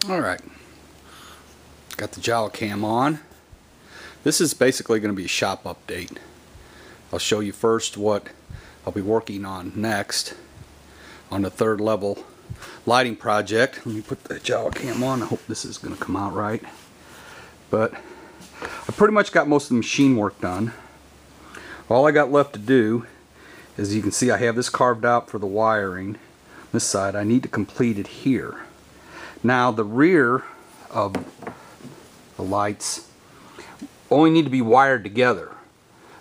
Alright, got the jowl cam on. This is basically going to be a shop update. I'll show you first what I'll be working on next on the third level lighting project. Let me put the jowl cam on. I hope this is going to come out right. But I pretty much got most of the machine work done. All I got left to do is, you can see I have this carved out for the wiring. This side, I need to complete it here. Now the rear of the lights only need to be wired together.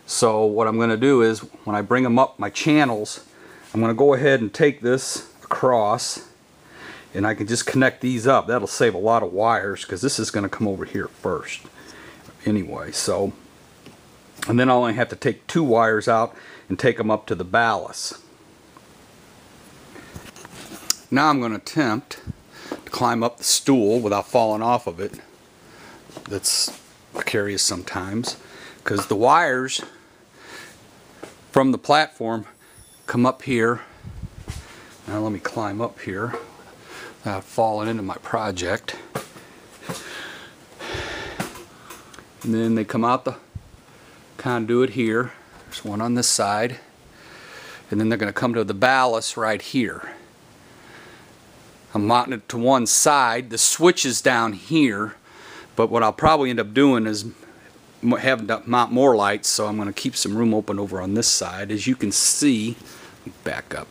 So what I'm going to do is, when I bring them up my channels, I'm going to go ahead and take this across, and I can just connect these up. That'll save a lot of wires, because this is going to come over here first anyway. So, and then I'll only have to take 2 wires out and take them up to the ballast. Now I'm going to attempt to climb up the stool without falling off of it. That's precarious sometimes, because the wires from the platform come up here. Now let me climb up here without falling into my project. And then they come out the conduit here. There's one on this side. And then they're going to come to the ballast right here. I'm mounting it to one side. The switch is down here. But what I'll probably end up doing is having to mount more lights, so I'm going to keep some room open over on this side. As you can see, back up.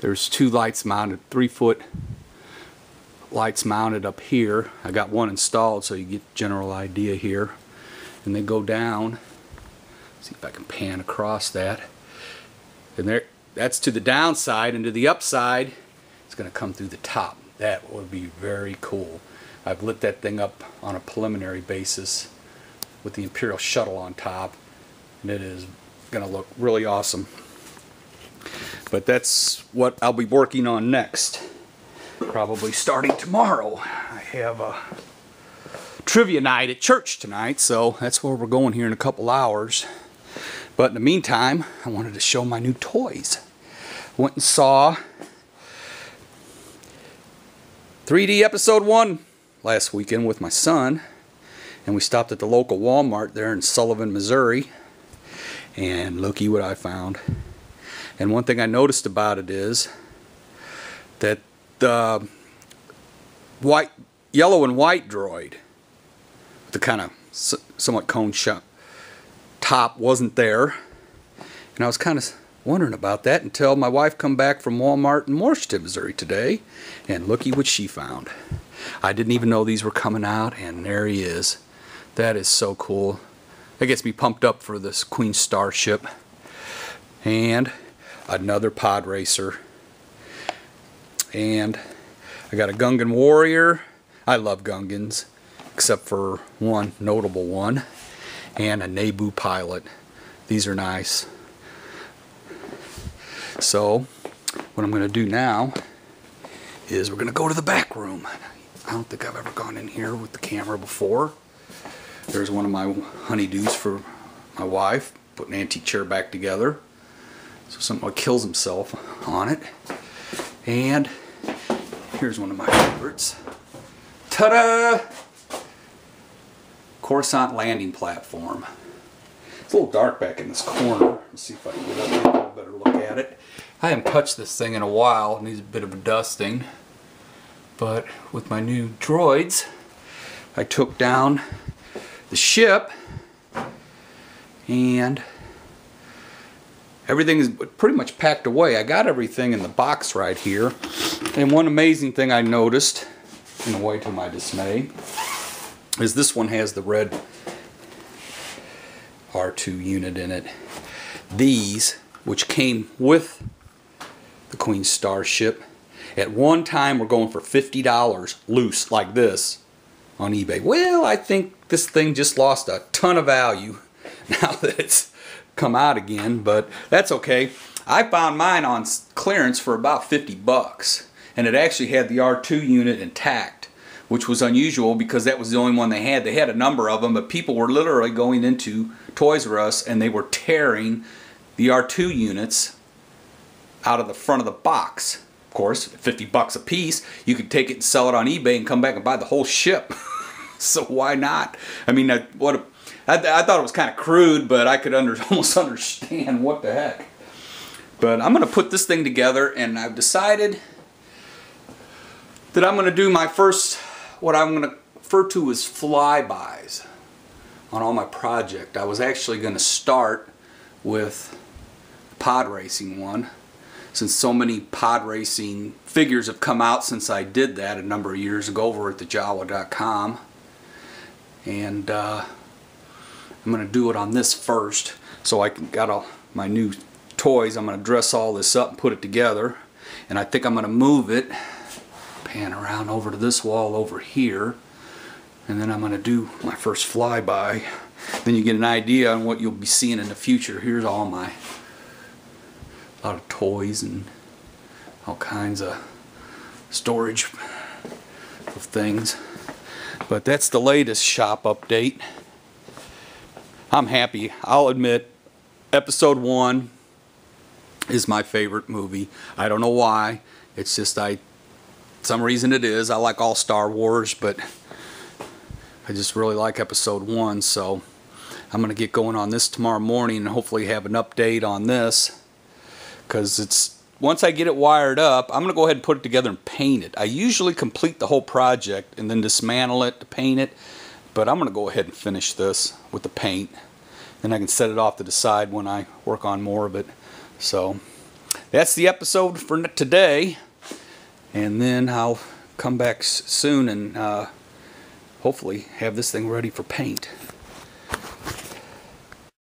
There's 2 lights mounted, 3-foot lights mounted up here. I got one installed so you get the general idea here. And they go down. See if I can pan across that. And there, that's to the downside, and to the upside, it's going to come through the top. That would be very cool. I've lit that thing up on a preliminary basis with the Imperial shuttle on top, and it is going to look really awesome. But that's what I'll be working on next, probably starting tomorrow. I have a trivia night at church tonight, so that's where we're going here in a couple hours. But in the meantime, I wanted to show my new toys. Went and saw 3D Episode 1 last weekend with my son, and we stopped at the local Walmart there in Sullivan, Missouri, and looky what I found. And one thing I noticed about it is that the yellow and white droid, the kind of somewhat cone shot top, wasn't there, and I was kind of wondering about that until my wife come back from Walmart in Morristown, Missouri today, and looky what she found. I didn't even know these were coming out, and there he is. That is so cool. That gets me pumped up for this Queen Starship. And another pod racer. And I got a Gungan Warrior. I love Gungans, except for one notable one. And a Naboo pilot. These are nice. So what I'm going to do now is we're going to go to the back room. I don't think I've ever gone in here with the camera before. There's one of my honeydews for my wife, putting an antique chair back together. So someone kills himself on it. And here's one of my favorites. Ta-da! Coruscant landing platform. It's a little dark back in this corner. Let's see if I can get up here and get a better look at it. I haven't touched this thing in a while. It needs a bit of a dusting. But with my new droids, I took down the ship, and everything is pretty much packed away. I got everything in the box right here. And one amazing thing I noticed, in a way to my dismay, is this one has the red R2 unit in it. These, which came with the Queen Starship, at one time were going for $50 loose like this on eBay. Well, I think this thing just lost a ton of value now that it's come out again, but that's okay. I found mine on clearance for about 50 bucks, and it actually had the R2 unit intact, which was unusual because that was the only one they had. They had a number of them, but people were literally going into Toys R Us and they were tearing the R2 units out of the front of the box. of course, 50 bucks a piece. You could take it and sell it on eBay and come back and buy the whole ship. So why not? I mean, I thought it was kind of crude, but I could almost understand what the heck. But I'm going to put this thing together, and I've decided that I'm going to do my first, what I'm going to refer to as flybys on all my project. I was actually going to start with pod racing one, since so many pod racing figures have come out since I did that a number of years ago over at thejawa.com. And I'm going to do it on this first. So I got all my new toys. I'm going to dress all this up and put it together. And I think I'm going to move it, pan around over to this wall over here. And then I'm going to do my first flyby. Then you get an idea on what you'll be seeing in the future. Here's all my lot of toys and all kinds of storage of things. But that's the latest shop update. I'm happy. I'll admit, episode 1 is my favorite movie. I don't know why. It's just some reason it is. I like all Star Wars, but I just really like episode 1. So I'm going to get going on this tomorrow morning and hopefully have an update on this. Because once I get it wired up, I'm going to go ahead and put it together and paint it. I usually complete the whole project and then dismantle it to paint it, but I'm going to go ahead and finish this with the paint. Then I can set it off to the side when I work on more of it. So that's the episode for today, and then I'll come back soon and hopefully have this thing ready for paint.